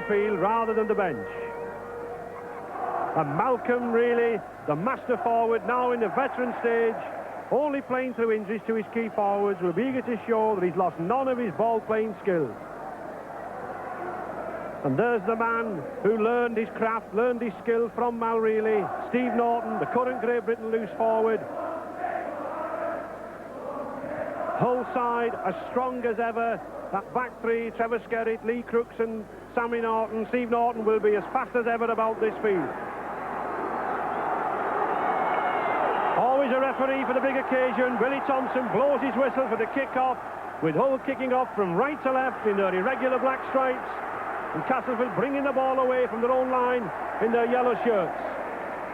field rather than the bench. And Malcolm, really, the master forward, now in the veteran stage, only playing through injuries to his key forwards, will be eager to show that he's lost none of his ball-playing skills. And there's the man who learned his craft, learned his skill from Mal Reilly, Steve Norton, the current Great Britain loose forward. Whole side as strong as ever. That back three, Trevor Skerritt, Lee Crooks and Sammy Norton. Steve Norton will be as fast as ever about this field. Always a referee for the big occasion. Billy Thompson blows his whistle for the kick-off, with Hull kicking off from right to left in their irregular black stripes, and Castleford bringing the ball away from their own line in their yellow shirts.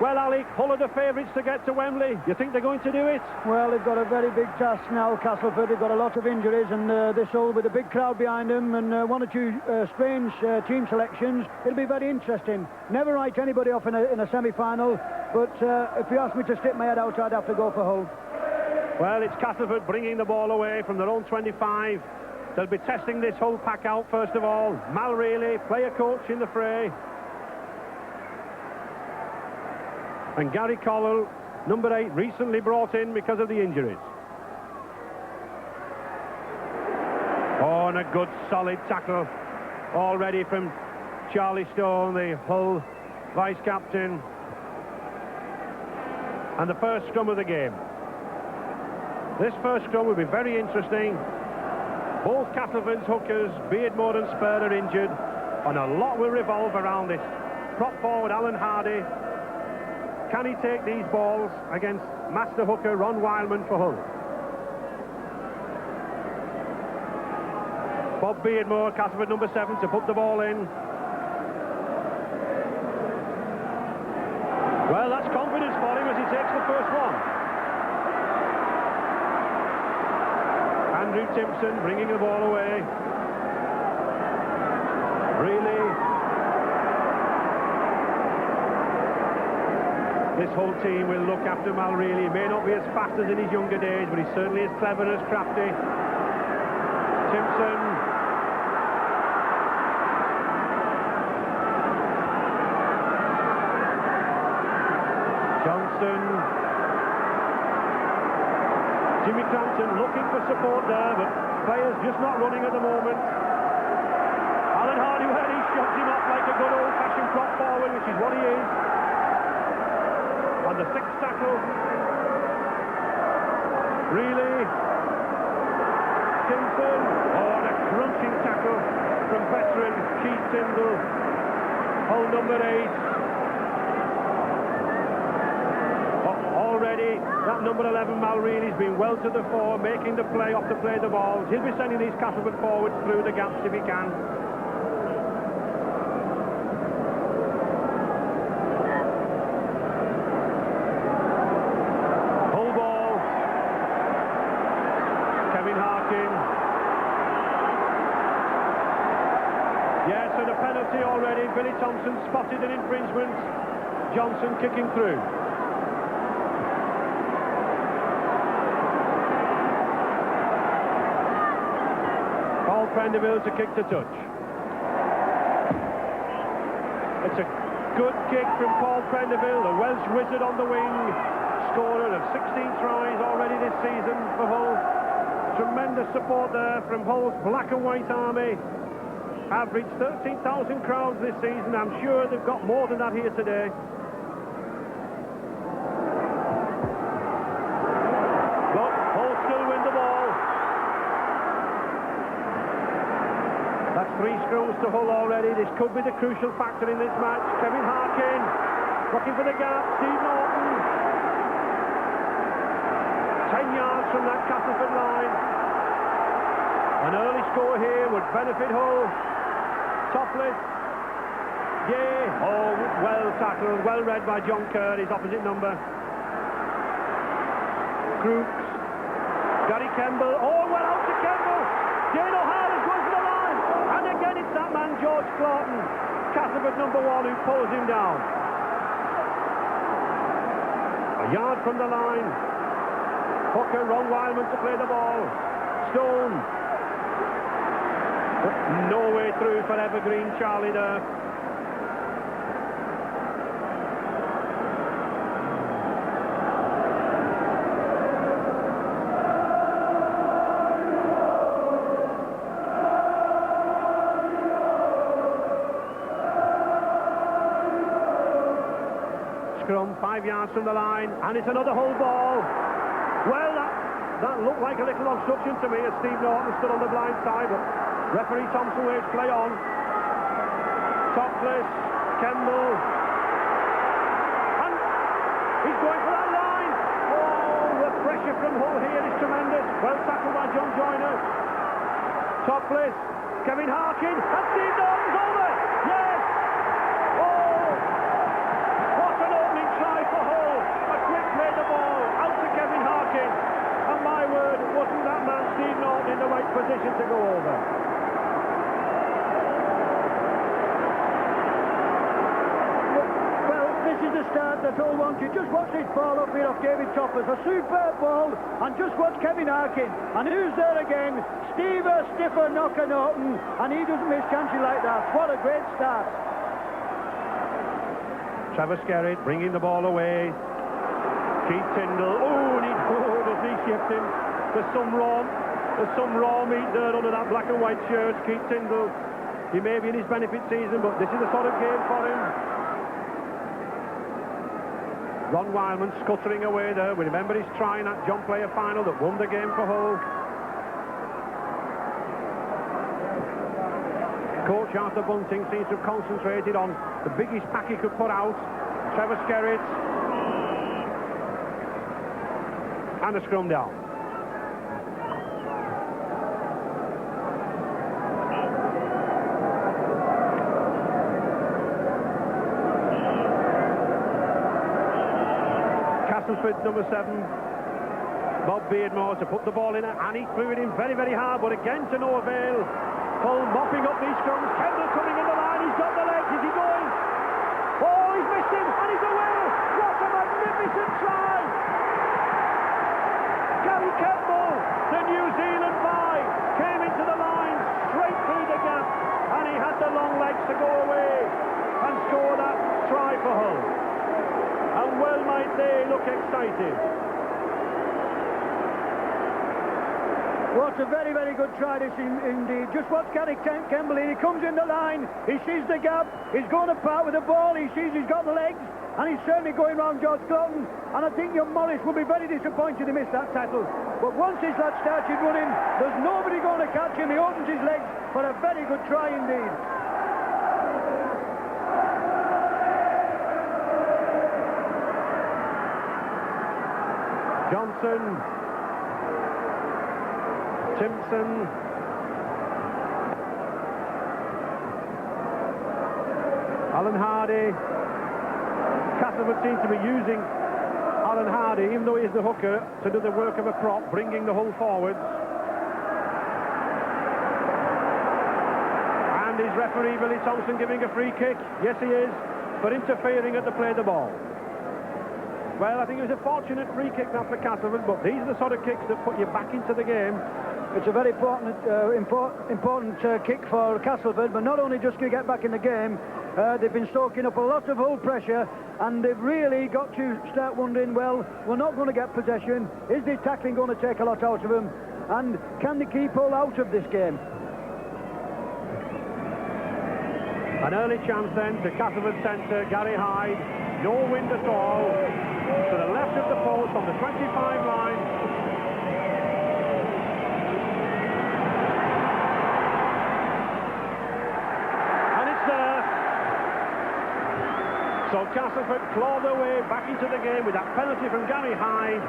Well, Alec, Hull are the favourites to get to Wembley. You think they're going to do it? Well, they've got a very big task now, Castleford. They've got a lot of injuries, and this Hull with a big crowd behind them, and one or two strange team selections. It'll be very interesting. Never write anybody off in a semi-final, but if you ask me to stick my head out, I'd have to go for Hull. Well, it's Castleford bringing the ball away from their own 25. They'll be testing this Hull pack out first of all. Mal Reilly, player coach in the fray. And Gary Cowell, number 8, recently brought in because of the injuries. Oh, and a good solid tackle already from Charlie Stone, the Hull vice-captain. And the first scrum of the game. This first scrum will be very interesting. Both Castleford's hookers, Beardmore and Spur, are injured, and a lot will revolve around this. Prop forward Alan Hardy. Can he take these balls against master hooker Ron Wildman for Hull? Bob Beardmore, Castleford number 7, to put the ball in. Well, that's confidence for him as he takes the first one. Andrew Timpson bringing the ball away. Really, this whole team will look after Mal Reilly. He may not be as fast as in his younger days, but he's certainly as clever and as crafty. Timpson. Johnson. Jimmy Crampton looking for support there, but players just not running at the moment. Alan Hardy, well, he shoves him off like a good old-fashioned prop forward, which is what he is. And the 6th tackle. Really. Simpson. Oh, and a crunching tackle from veteran Keith Tyndall. Hull number 8. Already, that number 11, Mal Reilly's been well to the fore, making the play off to play the balls. He'll be sending these Castleford forwards through the gaps if he can. Hull ball. Kevin Harkin. Yeah, so the penalty already. Billy Thompson spotted an infringement. Johnson kicking through. Prendeville to kick to touch. It's a good kick from Paul Prendeville, the Welsh wizard on the wing, scorer of 16 tries already this season for Hull. Tremendous support there from Hull's black and white army. Averaged 13,000 crowds this season. I'm sure they've got more than that here today. But Hull still win the ball. That's 3 scrums to Hull already. This could be the crucial factor in this match. Kevin Harkin looking for the gap. Steve Norton. 10 yards from that Castleford line. An early score here would benefit Hull. Topless. Yeah. Oh, well tackled. Well read by John Kerr, his opposite number. Crooks. Gary Kemble. Oh, well out to Kemble. Jane O'Hara's going for the line. And again, it's that man, George Claughton, Castleford number 1, who pulls him down. A yard from the line. Hooker, Ron Wildman to play the ball. Stone. But no way through for Evergreen Charlie there. Scrum 5 yards from the line, and it's another Hull ball. Well, that looked like a little obstruction to me as Steve Norton stood on the blind side, but referee Thompson waves play on. Topless, Kemble, and he's going for that line. Oh, the pressure from Hull here is tremendous. Well tackled by John Joyner. Topless, Kevin Harkin, and Steve Norton's over. Yes. Oh, what an opening try for Hull. A quick play the ball out to Kevin Harkin. And my word, wasn't that man Steve Norton in the right position to go over? Well, this is the start that Hull wanted. Just watch this ball up here off David Toppers. A superb ball. And just watch Kevin Harkin. And who's there again? Steve Stiffer knocker Norton. And he doesn't miss chances like that. What a great start. Trevor Skerritt bringing the ball away. Keith Tyndall. Does he shift him? There's some raw meat there under that black and white shirt. Keith Tyndall. He may be in his benefit season, but this is the sort of game for him. Ron Wildman scuttering away there. We remember his try in that John Player final that won the game for Hull. Coach Arthur Bunting seems to have concentrated on the biggest pack he could put out. Trevor Skerritt. And a scrum down. Castleford, number 7, Bob Beardmore, to put the ball in, and he threw it in very, very hard, but again to no avail. Hull mopping up these scrums. Kendall coming in the line. He's got the legs. Is he going? Oh, he's missed him, and he's away. What a magnificent try! Gary Campbell, the New Zealand boy, came into the line straight through the gap, and he had the long legs to go away and score that try for Hull. And well might they look excited. What a very, very good try this indeed. Just watch Gary Campbell here. He comes in the line, he sees the gap, he's going to part with the ball, he sees he's got the legs, and he's certainly going round George Cloughton. And I think young Morris will be very disappointed he missed that tackle. But once this lad started running, there's nobody going to catch him. He opens his legs for a very good try indeed. Johnson, Simpson, Alan Hardy. Castleford seems to be using Alan Hardy, even though he is the hooker, to do the work of a prop, bringing the Hull forwards. And is referee Billy Thompson giving a free kick? Yes, he is, for interfering at the play of the ball. Well, I think it was a fortunate free kick now for Castleford, but these are the sort of kicks that put you back into the game. It's a very important kick for Castleford, but not only just to get back in the game, they've been soaking up a lot of Hull pressure, and they've really got to start wondering, well, we're not going to get possession. Is this tackling going to take a lot out of them? And can they keep Hull out of this game? An early chance then to Castleford centre, Gary Hyde. No wind at all. To the left of the post on the 25 line. And it's there. So Castleford claw their way back into the game with that penalty from Gary Hyde.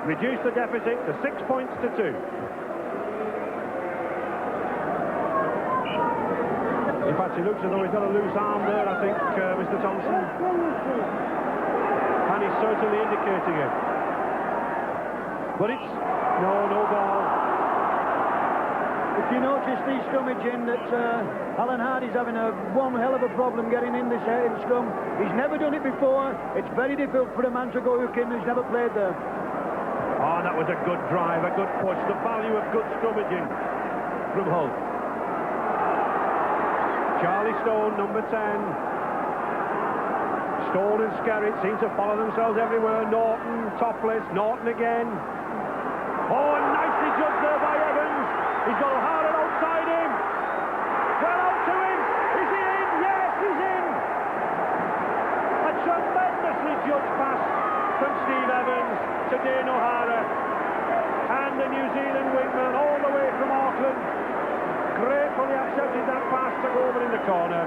Reduce the deficit to 6 points to 2. In fact, he looks as though he's got a loose arm there, I think, Mr. Thompson. And he's certainly indicating it. But it's no ball. If you notice the scrummaging that Alan Hardy's having one hell of a problem getting in this scrum. He's never done it before. It's very difficult for a man to go hook in who's never played there. Oh, that was a good drive, a good push. The value of good scrummaging from Hull. Charlie Stone, number 10. Stone and Skerritt seem to follow themselves everywhere. Norton, topless, Norton again. Oh, and nicely judged there by Evans. He's got O'Hara outside him. Well, out to him. Is he in? Yes, he's in. A tremendously judged pass from Steve Evans to Dane O'Hara. And the New Zealand wingman all the way from Auckland gratefully accepted that pass to go over in the corner.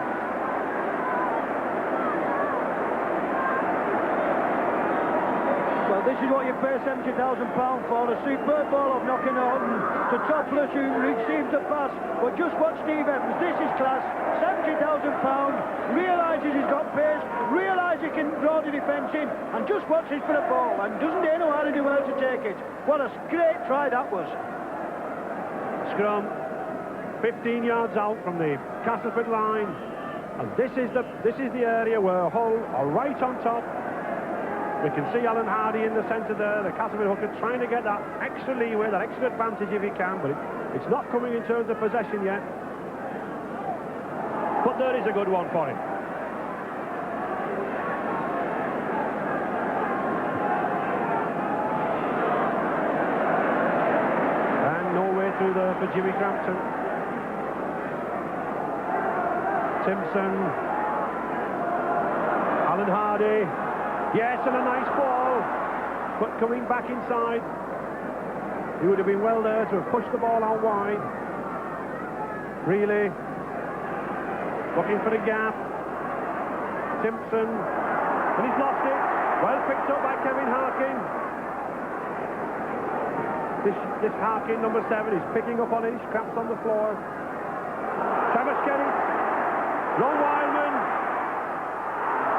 Well, this is what you pay £70,000 for, a superb ball of knocking Norton to Topless, who receives the pass. But just watch Steve Evans, this is class, £70,000, realises he's got pace, realises he can draw the defence in, and just watches for the ball, and doesn't he know how to do well to take it. What a great try that was. Scrum, 15 yards out from the Castleford line, and this is the area where Hull are right on top. We can see Alan Hardy in the centre there, the Castleford hooker trying to get that extra leeway, that extra advantage if he can, but it's not coming in terms of possession yet. But there is a good one for him. And no way through there for Jimmy Crampton. Simpson. Alan Hardy. Yes, and a nice ball, but coming back inside. He would have been well there to have pushed the ball out wide. Really looking for a gap. Simpson, and he's lost it. Well picked up by Kevin Harkin. This Harkin, number 7, is picking up on it. He's cramped on the floor. Trevor Skerritt. Ron Wildman.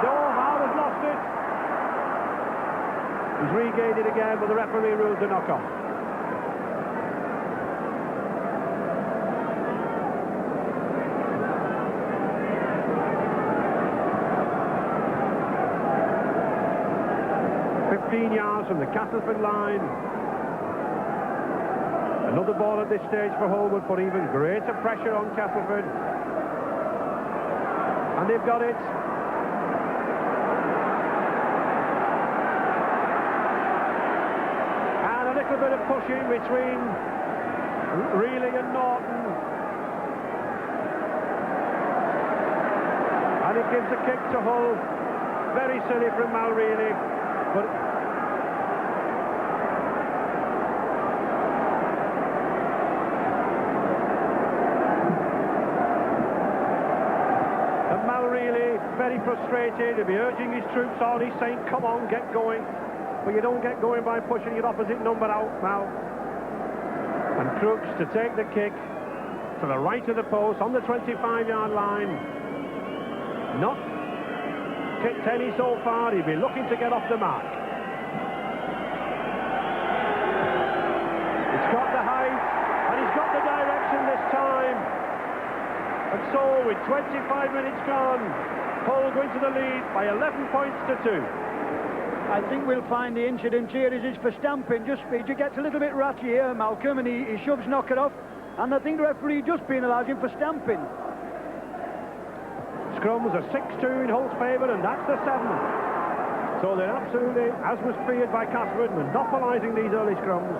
No, Howard's lost it. He's regained it again, but the referee rules a knock-on. Yards from the Castleford line. Another ball at this stage for Hull would put even greater pressure on Castleford. And they've got it. And a little bit of pushing between Reilly and Norton. And it gives a kick to Hull. Very silly from Mal Reilly. But very frustrated. He'll be urging his troops on. He's saying, come on, get going. But you don't get going by pushing your opposite number out now. And Crooks to take the kick to the right of the post on the 25-yard line. Not kicked any so far. He'll be looking to get off the mark. It's got the height and he's got the direction this time. And so with 25 minutes gone, Hull going to the lead by 11 points to 2. I think we'll find the incident here is for stamping. He gets a little bit ratty here, Malcolm, and he shoves Knocker off. And I think the referee just penalised him for stamping. Scrums are 6-2 in Hull's favour, and that's the 7th. So they're absolutely, as was feared by Castleford, monopolising these early scrums.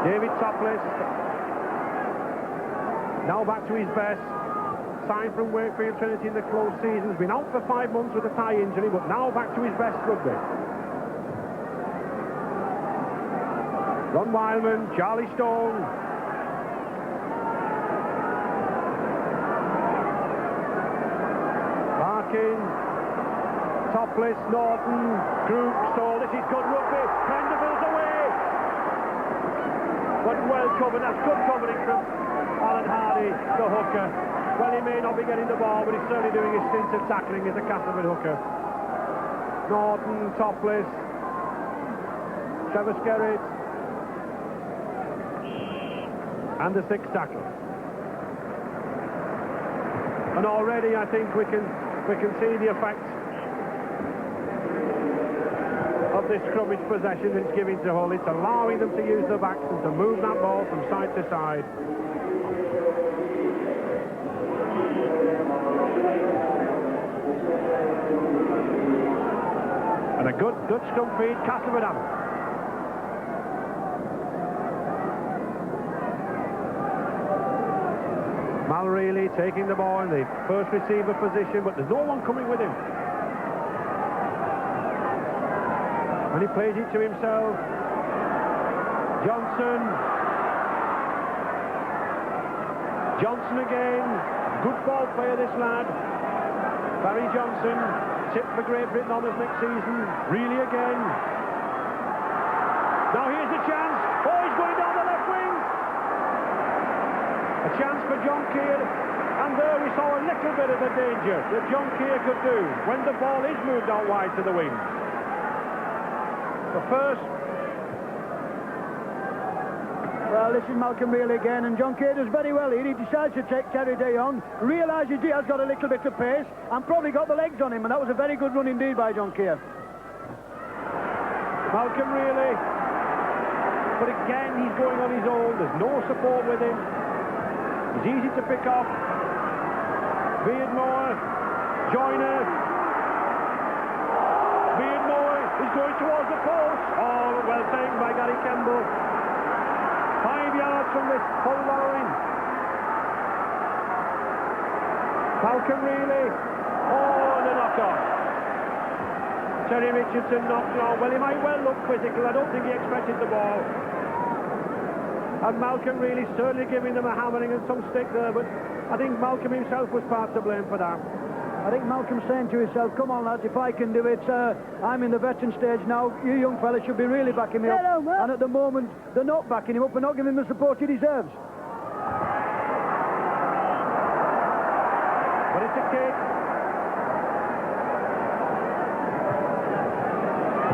David Topless, now back to his best. Signed from Wakefield Trinity in the close season. Has been out for 5 months with a thigh injury, but now back to his best rugby. Ron Wildman, Charlie Stone. Larkin, Topless, Norton, Crooks. So this is good rugby. Prenderville's away. But well covered. That's good covering from Alan Hardy, the hooker. Well, he may not be getting the ball, but he's certainly doing his stint of tackling as a Castleford hooker. Norton, Topless, Trevor Skerritt, and the 6th tackle. And already, I think we can see the effect of this scrummage possession it's giving to Hull. It's allowing them to use their backs and to move that ball from side to side. And a good stump feed, Castleford have it. Mal Reilly taking the ball in the first receiver position, but there's no one coming with him. And he plays it to himself. Johnson again. Good ball player, this lad. Barry Johnson, tipped for Great Britain honours next season. Reilly again. Now here's the chance. Oh, he's going down the left wing. A chance for John Keir. And there we saw a little bit of the danger that John Keir could do when the ball is moved out wide to the wing. The first. Well, this is Malcolm Reilly again, and John Keir does very well here. He decides to take Terry Day on, realises he has got a little bit of pace, and probably got the legs on him, and that was a very good run indeed by John Keir. Malcolm Reilly. But again, he's going on his own. There's no support with him. He's easy to pick up. Beardmore, Joyner. Beardmore is going towards the post. Oh, well taken by Gary Kemble. 5 yards from the full line. Malcolm Reilly. Oh, and a knock-off. Terry Richardson knocked on. Well, he might well look physical. I don't think he expected the ball. And Malcolm Reilly certainly giving them a hammering and some stick there, but I think Malcolm himself was part to blame for that. I think Malcolm's saying to himself, come on lads, if I can do it, I'm in the veteran stage now, you young fellas should be really backing me up. And at the moment, they're not backing him up, and not giving him the support he deserves. But it's a kick.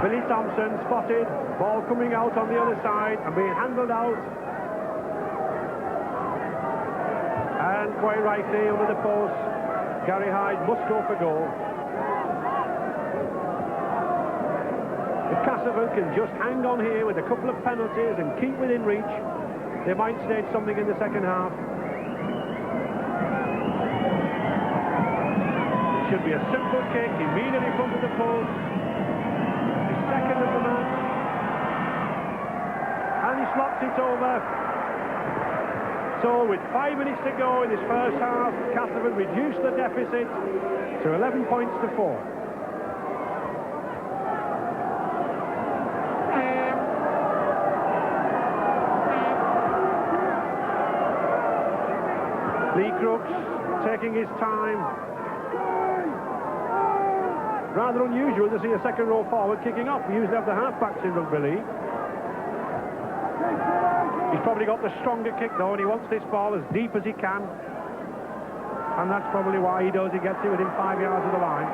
Billy Thompson spotted, ball coming out on the other side and being handled out. And quite rightly under the post, Gary Hyde must go for goal. If Castleford can just hang on here with a couple of penalties and keep within reach, they might stage something in the second half. It should be a simple kick immediately in front of the post. The second of the match. And he slots it over. So with 5 minutes to go in this first half, Castleford reduced the deficit to 11 points to 4. Lee Crooks taking his time. Rather unusual to see a second row forward kicking off. We usually have the half-backs in rugby league. He's probably got the stronger kick though, and he wants this ball as deep as he can. And that's probably why he does. He gets it within 5 yards of the line.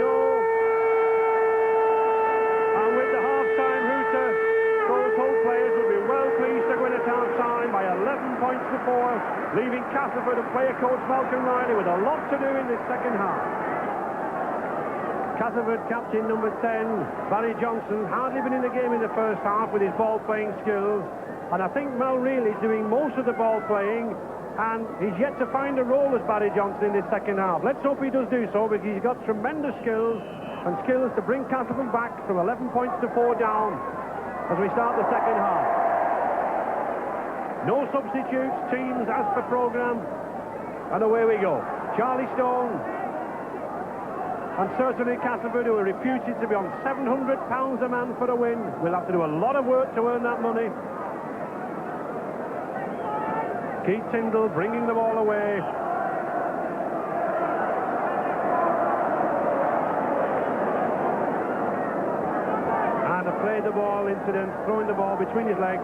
No. And with the half-time hooter, those Hull players will be well pleased to win at half-time by 11 points to 4, leaving Castleford and player coach Malcolm Reilly with a lot to do in this second half. Castleford captain number 10, Barry Johnson, hardly been in the game in the first half with his ball-playing skills. And I think Mal Reilly is doing most of the ball-playing, and he's yet to find a role as Barry Johnson in this second half. Let's hope he does do so, because he's got tremendous skills, and skills to bring Castleford back from 11 points to 4 down as we start the second half. No substitutes, teams as per programme, and away we go. Charlie Stone. And certainly Castleford, who are reputed to be on £700 a man for a win, will have to do a lot of work to earn that money. Keith Tyndall bringing the ball away. And a play the ball incident, throwing the ball between his legs.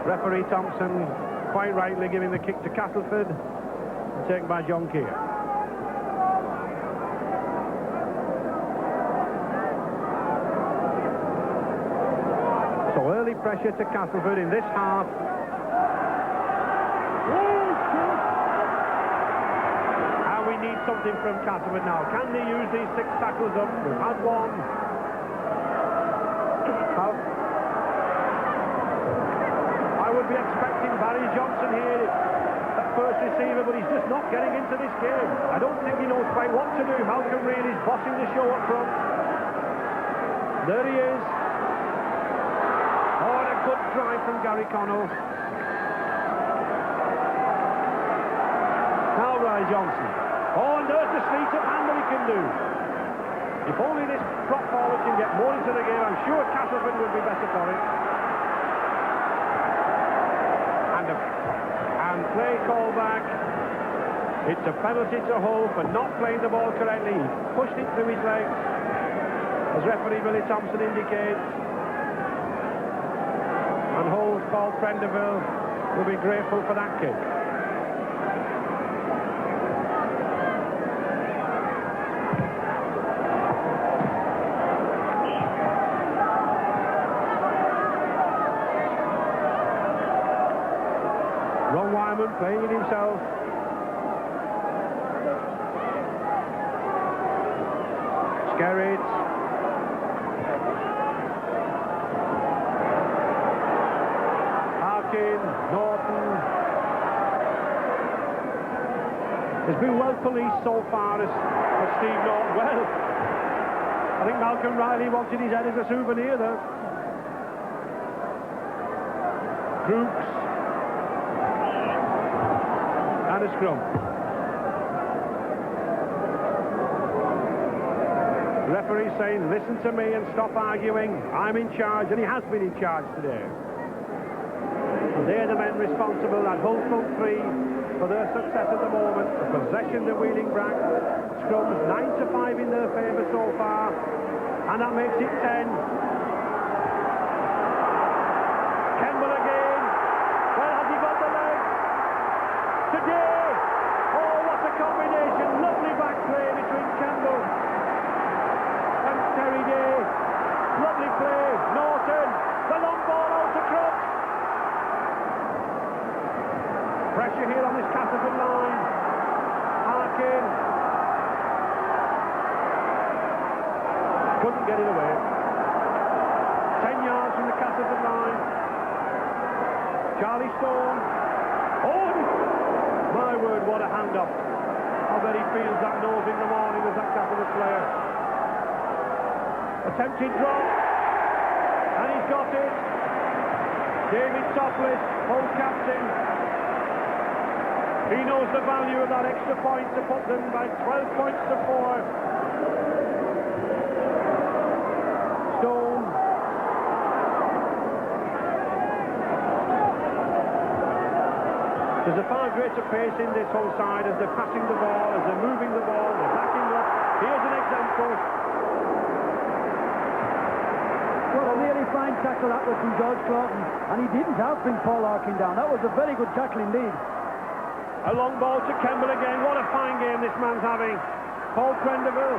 Referee Thompson quite rightly giving the kick to Castleford, taken by John Keir. So early pressure to Castleford in this half. And we need something from Castleford now. Can they use these 6 tackles up? We've had one. I would be expecting Barry Johnson here, first receiver, but he's just not getting into this game. I don't think he knows quite what to do. Malcolm Reid is bossing the show up front. There he is. Oh, and a good drive from Gary Connell. Now Ray Johnson. Oh, and there's the street of hand that he can do. If only this prop forward can get more into the game, I'm sure Castleford would be better for it. And play call back. It's a penalty to Hull for not playing the ball correctly. He pushed it through his legs, as referee Willie Thompson indicates. And Hull's Paul Prenderville will be grateful for that kick. Ron Wyman playing it himself. Skerrit. Harkin, Norton. Has been well policed so far as Steve Norton. Well, I think Malcolm Riley wanted his head as a souvenir there. Crooks. And a scrum. The referee saying, listen to me and stop arguing. I'm in charge, and he has been in charge today. They're the men responsible at Hull front three for their success at the moment. The possession, the wheeling back. Scrums 9-5 in their favour so far, and that makes it 10. Kemble again. Well, has he got the leg? Today! Oh, what a combination! Lovely back play between Kemble and Terry Day. Lovely play. Norton. The long ball out to Crooks. Pressure here on this Castleford line. Harkin. Couldn't get it away. 10 yards from the Castleford line. Charlie Stone. Oh! My word, what a hand-up. I bet he feels that nose in the morning as that Castleford player. Attempted drop. And he's got it. David Topless, Hull captain. He knows the value of that extra point to put them by 12 points to 4. Stone. There's a far greater pace in this whole side as they're passing the ball, as they're moving the ball, they're backing up. Here's an example. Well, a really fine tackle that was from George Claughton, and he didn't outbring Paul Harkin down. That was a very good tackle indeed. A long ball to Kemble again. What a fine game this man's having. Paul Prenderville.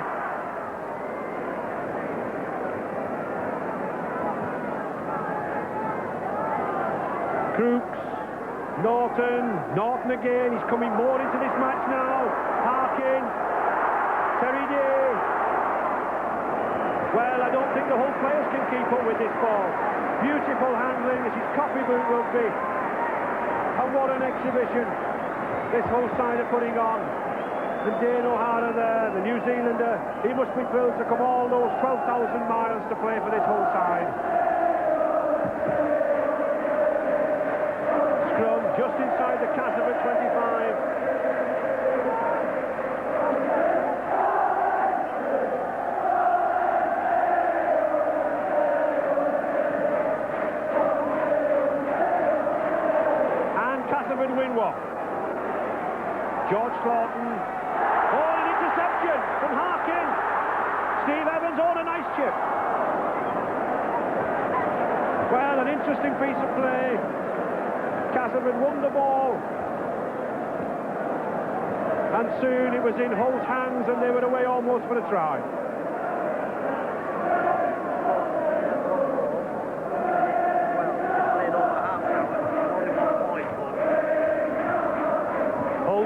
Crooks. Norton again. He's coming more into this match now. Harkin. Terry Day. Well, I don't think the Hull players can keep up with this ball. Beautiful handling. This is copybook rugby. And what an exhibition this whole side are putting on. And Dane O'Hara there, the New Zealander, he must be thrilled to come all those 12,000 miles to play for this whole side. Scrum just inside the Castleford 25. And Castleford win what? George Claughton. Oh, an interception from Harkin. Steve Evans, oh, a nice chip. Well, an interesting piece of play. Castleford won the ball. And soon it was in Hull's hands and they were away almost for a try.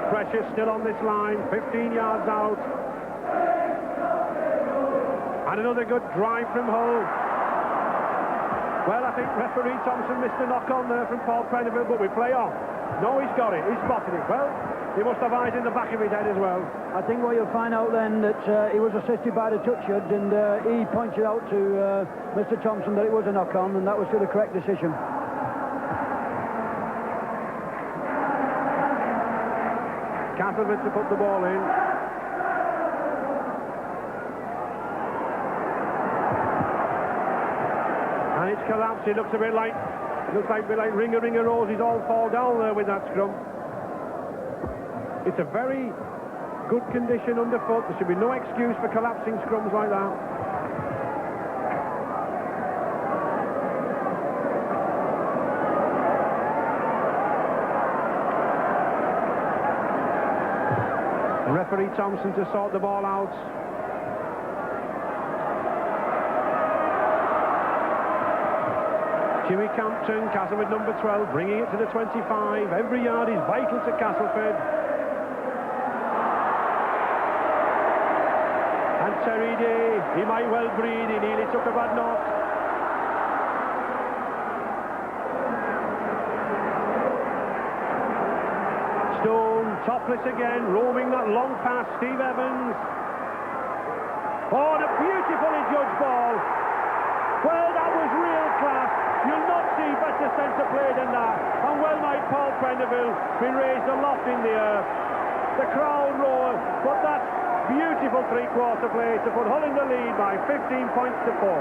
Pressure still on this line, 15 yards out. And another good drive from Hull. Well, I think referee Thompson missed a knock on there from Paul Prendeville, but we play on. No, he's got it. He's spotted it. Well, he must have eyes in the back of his head as well. I think what you'll find out then that he was assisted by the touch judge, and he pointed out to Mr. Thompson that it was a knock on, and that was the correct decision. Castleford to put the ball in. And it's collapsed. It looks a bit like ring a roses all fall down there with that scrum. It's a very good condition underfoot. There should be no excuse for collapsing scrums like that. And referee Thompson to sort the ball out. Jimmy Campton, Castleford number 12, bringing it to the 25. Every yard is vital to Castleford. And Terry Day, he might well breathe, he nearly took a bad knock. Stone, topless again, roaming that long pass, Steve Evans. Oh, and a beautifully judged ball. Well, that was real class. You'll not see better centre play than that. And well might Paul Prendeville be raised aloft in the air. The crowd roar, but that's beautiful three-quarter play to put Hull in the lead by 15 points to 4.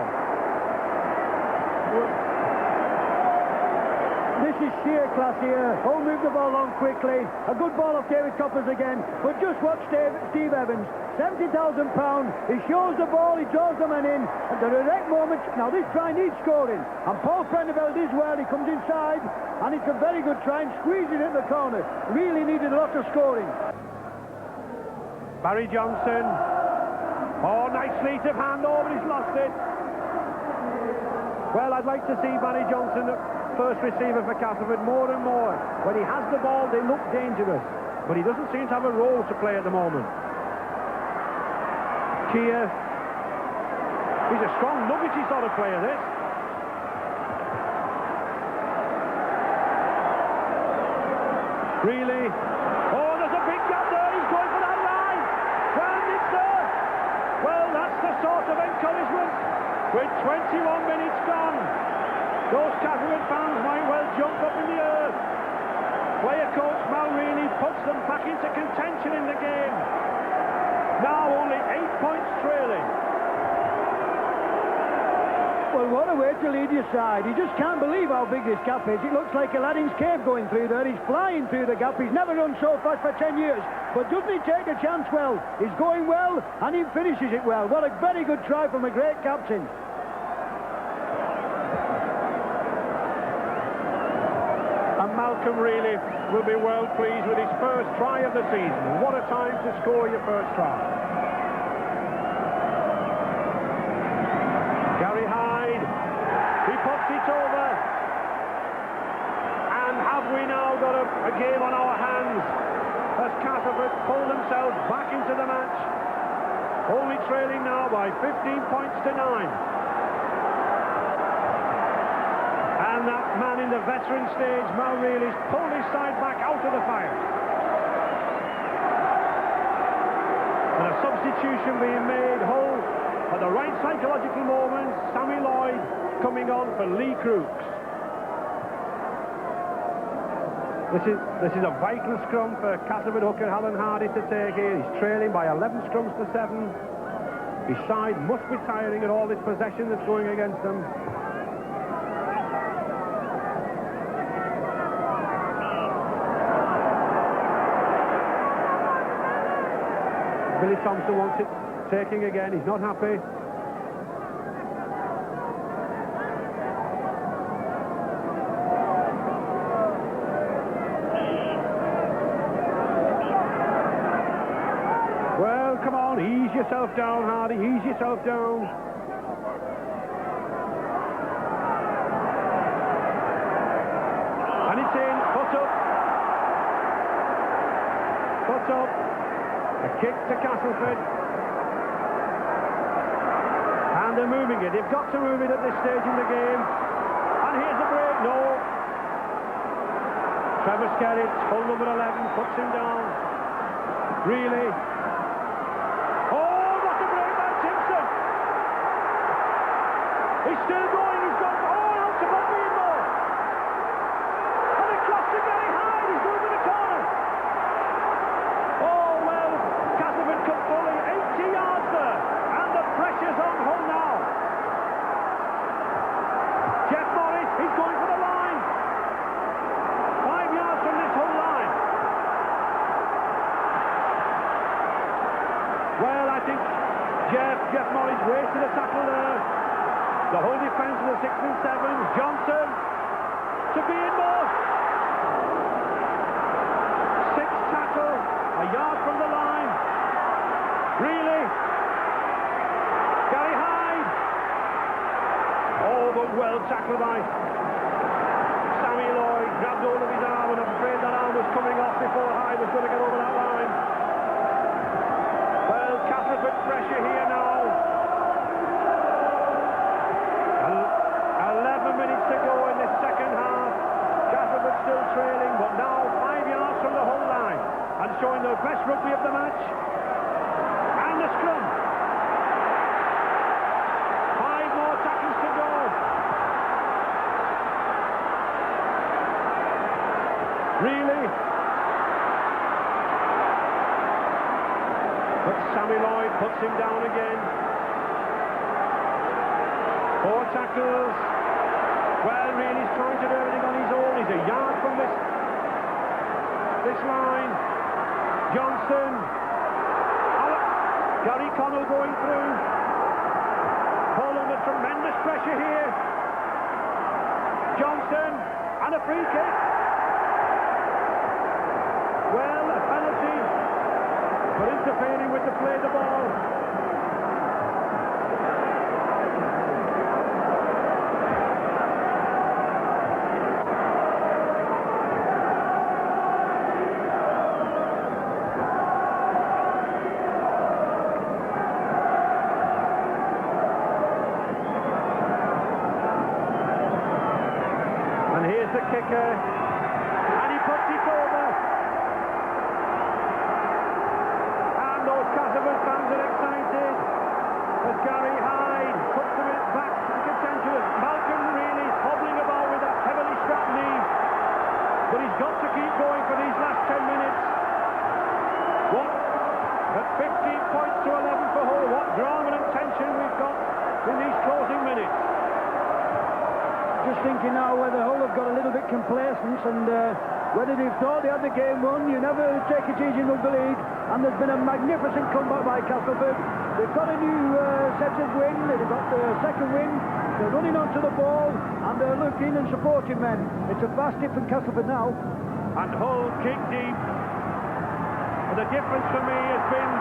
This is sheer class here. Hull moved the ball on quickly. A good ball off David Coppers again. But just watch Steve Evans. £70,000. He shows the ball, he draws the man in. At the direct moment, now this try needs scoring. And Paul Prendeville does well. He comes inside. And it's a very good try and squeezes it in the corner. Really needed a lot of scoring. Barry Johnson. Oh, nice fleet of hand. Oh, but he's lost it. Well, I'd like to see Barry Johnson, first receiver for Castleford, more and more. When he has the ball, they look dangerous. But he doesn't seem to have a role to play at the moment. Keir. He's a strong, nuggety sort of player, this. Really? Oh, there's a big gap there. He's going for that line. And it's there. Well, that's the sort of encouragement. With 21 minutes gone, those Castleford fans might well jump up in the air. Player coach Mal Reilly puts them back into contention in the game. Now only 8 points trailing. Well, what a way to lead your side. You just can't believe how big this gap is. It looks like Aladdin's cave going through there. He's flying through the gap. He's never run so fast for 10 years. But doesn't he take a chance well? He's going well, and he finishes it well. What a very good try from a great captain. And Malcolm really will be well pleased with his first try of the season. What a time to score your first try. Gary Hyde, he puts it over. And have we now got a game on our hands as Castleford pull themselves back into the match, only trailing now by 15 points to 9. And that man in the veteran stage, Mal Reilly's pulled his side back out of the fire. And a substitution being made. Hull at the right psychological moment. Sammy Lloyd coming on for Lee Crooks. This is a vital scrum for Castleford hooker Alan Hardy to take here. He's trailing by 11 scrums to 7. His side must be tiring at all this possession that's going against them. Billy Thompson wants it taking again. He's not happy. Well, come on, ease yourself down, Hardy. Ease yourself down. And it's in. Foot up. Foot up. A kick to Castleford. And they're moving it. They've got to move it at this stage in the game. Trevor Skerritt, full number 11, puts him down. Really. Oh, what a break by Simpson! He's still going, he's got... Oh, out to Bobby more! And across to Gary Hyde, he's going to the corner! Oh, well, Castleford come fully, 80 yards there, and the pressure's on Hull now. Jeff Morris, he's going for the line. 5 yards from this Hull line. Well, I think Jeff Morris wasted a tackle there. The whole defence of the 6 and 7. Johnson to be in more. 6 tackle, a yard from the line. Really? Gary Hyde. Oh, but well tackled by Sammy Lloyd. Grabbed hold of his arm, and I'm afraid that arm was coming off before Hyde was going to get over that line. Well, Castleford pressure here now. 11 minutes to go in this second half. Castleford still trailing, but now 5 yards from the Hull line, and showing the best rugby of the match. And the scrum. 5 more tackles to go. Really? But Sammy Lloyd puts him down again. 4 tackles. Well, really, he's trying to do everything on his own. He's a yard from this line. Johnson. Gary Connell going through. Hull under tremendous pressure here. Johnson, and a free kick. Well, a penalty for interfering with the play of the ball. And here's the kicker, and he puts it over. And those Castleford fans are excited as Gary Hyde puts them back to contention. Malcolm really is hobbling about with that heavily strapped knee, but he's got to keep going for these last 10 minutes. What? At 15 points to 11 for Hull. What drama and tension we've got in these closing minutes. Just thinking now whether Hull have got a little bit complacent, and whether they've thought they had the game won. You never take it easy in rugby league, and there's been a magnificent comeback by Castleford. They've got a new set of win, they've got the second win, they're running onto the ball, and they're looking and supporting men. It's a vast different Castleford now. And Hull kick deep. And the difference for me has been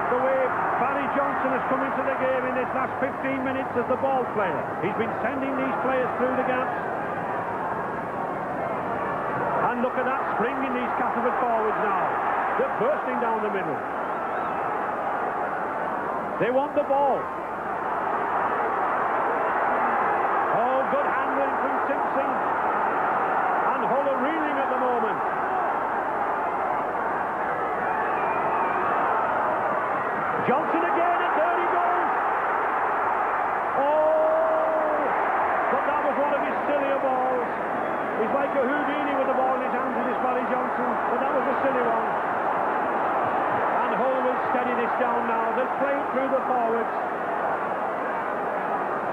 the way Barry Johnson has come into the game in this last 15 minutes as the ball player. He's been sending these players through the gaps. And look at that, springing these Castleford forwards now. They're bursting down the middle. They want the ball. Oh, good handling from Simpson. And Hull are reeling at the moment. Johnson again, and there he goes. Oh, but that was one of his sillier balls. He's like a Houdini with the ball in his hands, this Barry Johnson, but that was a silly one. And Hull will steady this down now. They'll play it through the forwards.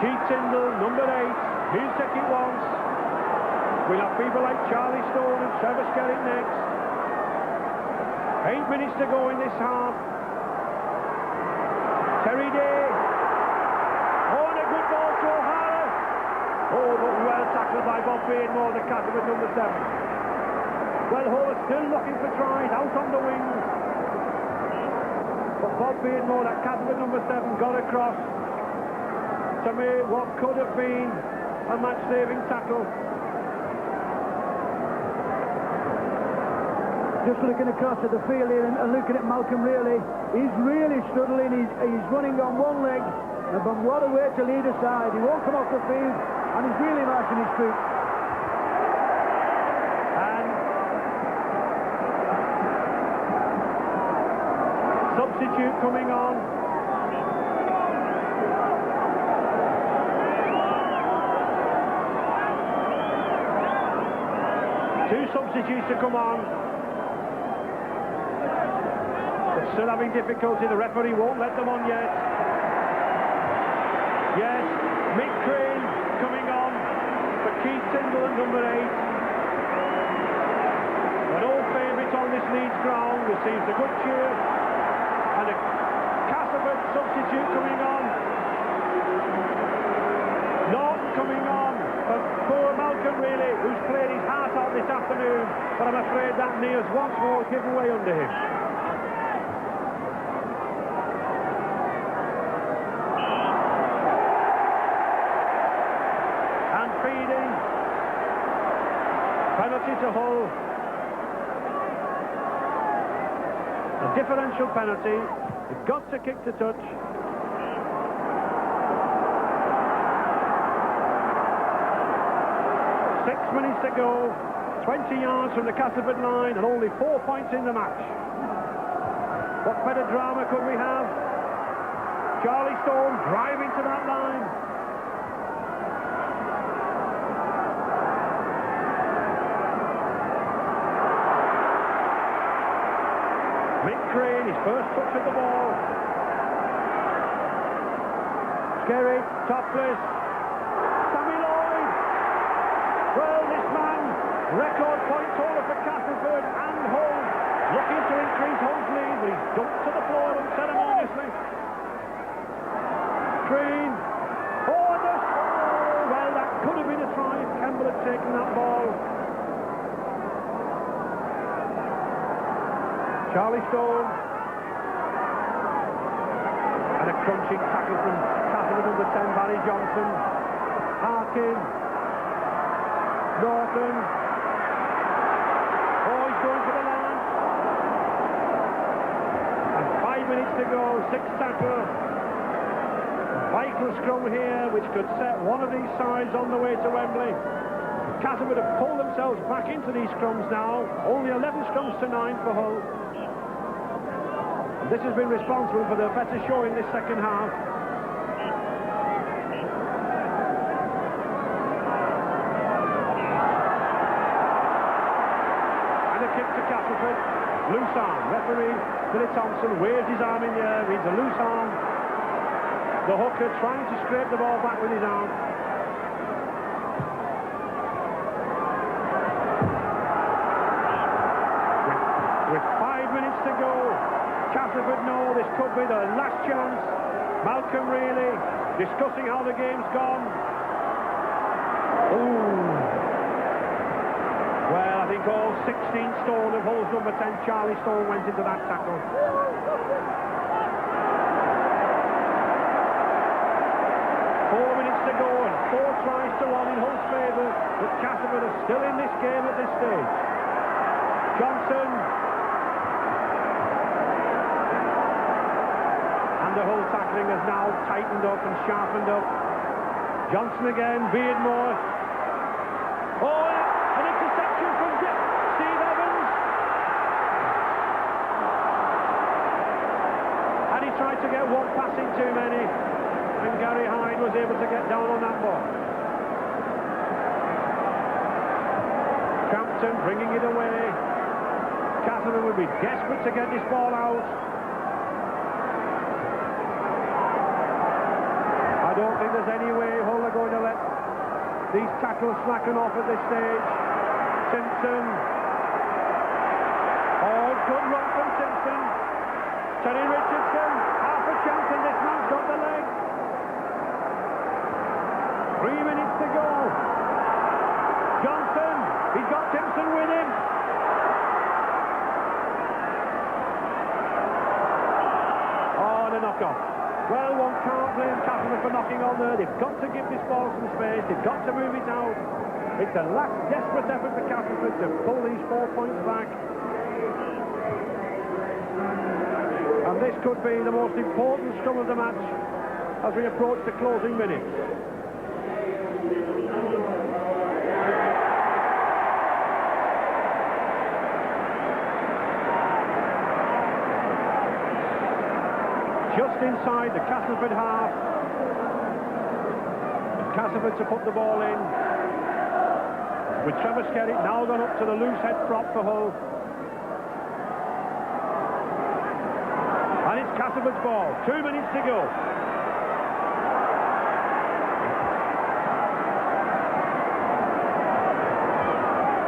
Keith Tyndall, number 8, he'll take it once. We'll have people like Charlie Stone and Trevor Skerritt next. 8 minutes to go in this half. Terry Day. Oh, and a good ball to O'Hara. Oh, but well tackled by Bob Beardmore, the Castleford number 7. Well, Hull is still looking for tries out on the wing. But Bob Beardmore, that Castleford number 7, got across to make what could have been a match-saving tackle. Just looking across at the field here and looking at Malcolm, really, he's really struggling. He's running on one leg, but what a way to lead a side. He won't come off the field, and he's really marching his feet. And substitute coming on. Two substitutes to come on. They're still having difficulty. The referee won't let them on yet. Yes, Mick Crane coming on for Keith Tyndall at number 8. An old favourite on this Leeds ground receives a good cheer. And a Castleford substitute coming on. Norton coming on for poor Malcolm really, who's played his heart out this afternoon, but I'm afraid that knee has once more given way under him. And feeding. Penalty to Hull. A differential penalty. You've got to kick to touch. 6 minutes to go, 20 yards from the Castleford line and only 4 points in the match. What better drama could we have? Charlie Stone driving to that line. Mick Crane, his first touch of the ball. Skerry, topless. Well, this man, record point total for Castleford and Hull, looking to increase Hull's lead, but he's dumped to the floor unceremoniously. Crane. Oh, well, that could have been a try if Kemble had taken that ball. Charlie Stone. And a crunching tackle from Castleford number 10, Barry Johnson. Harkin. Norton. Oh, he's going for the line. And 5 minutes to go, 6 tackle. Vital scrum here, which could set one of these sides on the way to Wembley. Castleford have pulled themselves back into these scrums now. Only 11 scrums to 9 for Hull. And this has been responsible for the better showing this second half. Kick to Castleford, loose arm. Referee Billy Thompson waves his arm in the air, reads a loose arm. The hooker trying to scrape the ball back with his arm. With 5 minutes to go, Castleford know this could be their last chance. Malcolm Reilly discussing how the game's gone. Ooh. Well, I think all 16 stone of Hull's number 10, Charlie Stone, went into that tackle. 4 minutes to go and 4 tries to 1 in Hull's favour, but Castleford are still in this game at this stage. Johnson. And the Hull tackling has now tightened up and sharpened up. Johnson again, Beardmore. Oh, an interception from Steve Evans. And he tried to get one pass in too many, and Gary Hyde was able to get down on that ball. Crampton bringing it away. Castleford would be desperate to get this ball out. I don't think there's any way Hull are going to let these tackles slacken off at this stage. Simpson. Oh, good run from Simpson. Terry Richardson, half a chance, and this man's got the leg. 3 minutes to go. Johnson, he's got Simpson with him. Oh, the knock-off. Well, one can't blame Castleford for knocking on there. They've got to give this ball some space. They've got to move it out. It's a last desperate effort for Castleford to pull these 4 points back. And this could be the most important scrum of the match as we approach the closing minutes. inside the Castleford half. And Castleford to put the ball in. With Trevor Skerritt now gone up to the loose head prop for Hull. And it's Castleford's ball. 2 minutes to go.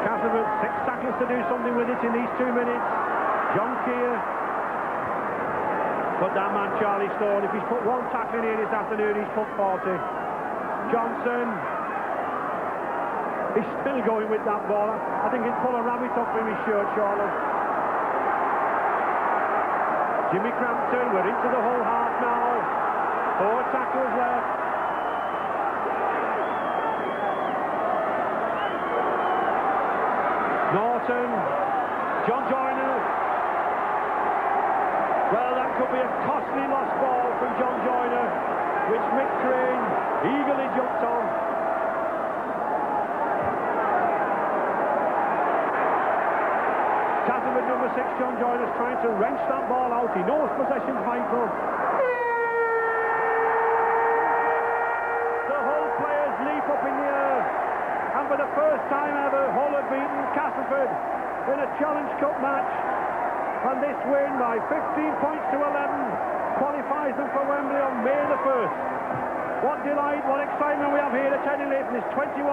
Castleford, 6 tackles to do something with it in these 2 minutes. John Keir. But that man, Charlie Stone, if he's put 1 tackle in here this afternoon, he's put 40. Johnson. He's still going with that ball. I think he'd pull a rabbit up from his shirt, Charlotte. Jimmy Crampton, we're into the whole half now. 4 tackles left. Norton, John Joyner. Well, that could be a costly lost ball from John Joyner, which Mick Crane eagerly jumped on. Castleford number 6, John Joyner's trying to wrench that ball out. He knows possession's vital. The Hull players leap up in the air. And for the first time ever, Hull have beaten Castleford in a Challenge Cup match. And this win by 15 points to 11 qualifies them for Wembley on May the 1st. What delight, what excitement we have here at Teddy Leighton, this 21,000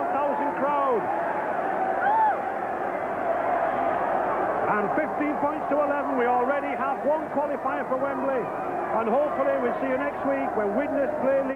crowd. And 15 points to 11, we already have 1 qualifier for Wembley. And hopefully we'll see you next week when Widnes play